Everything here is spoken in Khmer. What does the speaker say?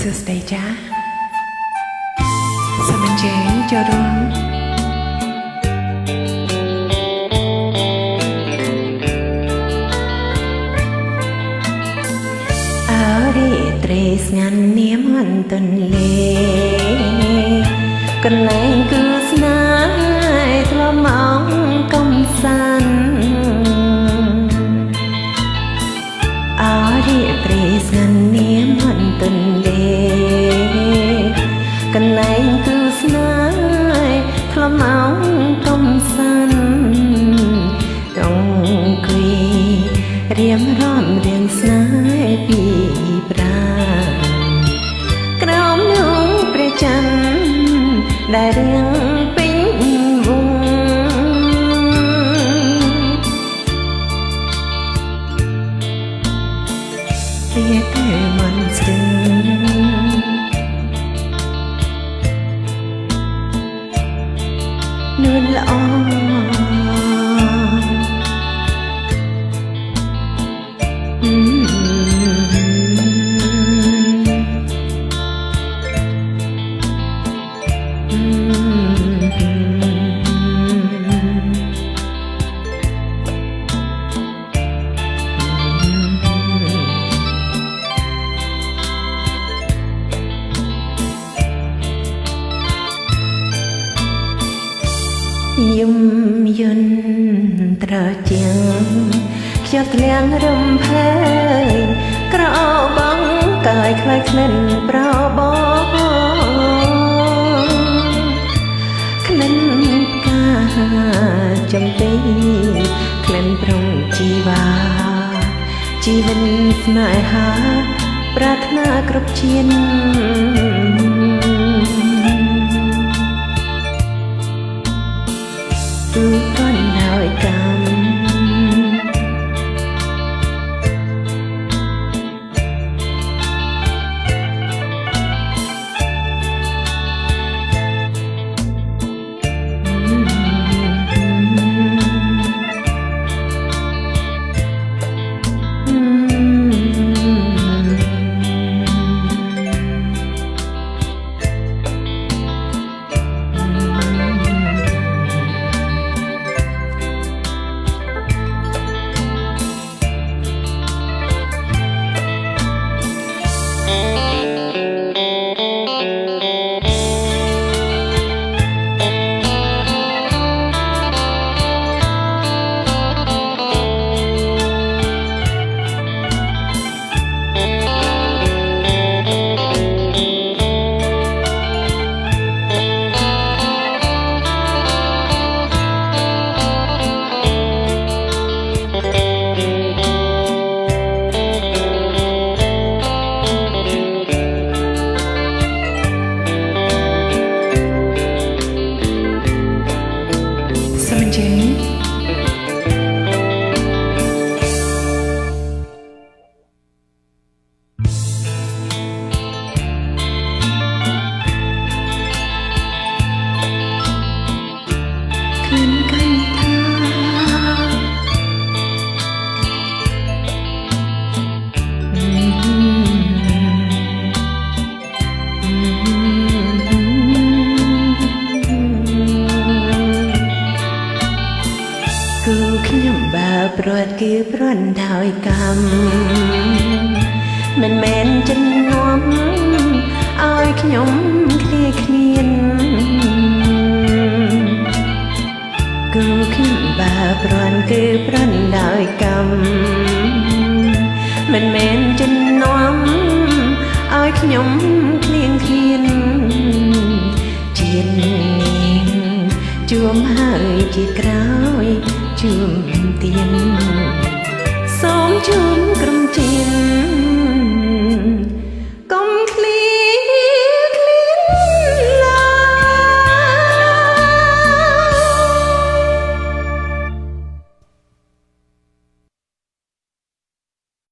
សួស្តីចា៎សូមអញ្ជើញចូលរួមអរិត្រីស្ងាត់នាមអន្តនលេកន្លែងគឺស្នេហ៍ធ្លាប់មកកំសាន្តអរិត្រីស្ងាត់នាមអន្តនលេកន្លែងគឺស្នេហ៍ធ្លាប់មកកំសាន្តអង្គុយរៀមរំរៀងស្នេហ៍ពីប្រាក្រោមនួងព្រះច័ន្ទដែលរៀងពេញវងវាតែមិនស្ទឹងនួនល្អយំយន់ត្រជាំងខ្ជិលធ្លាំងរំភើយក្របងកាយខ្លាយក្លិនប្របងក្លិនផ្កាចំពីក្លិនប្រុងជីវ៉ាជីវិតស្នេហាប្រាថ្នាគ្រប់ជាតិទូកនដោយកម្មខ្ញុំបើប្រត់គឺប្រន់ដោយកម្មមិនមែនចិននាំឲ្យខ្ញុំឃ្លាឃ្លានគឺខ្ញុំបើប្រន់គឺប្រន់ដោយកម្មមិនមែនចិននាំឲ្យខ្ញុំឃ្លៀងឃ្លានជាតិនាងជួមហើយជាក្រោយជួមទៀនសូមជួមក្រុមជៀន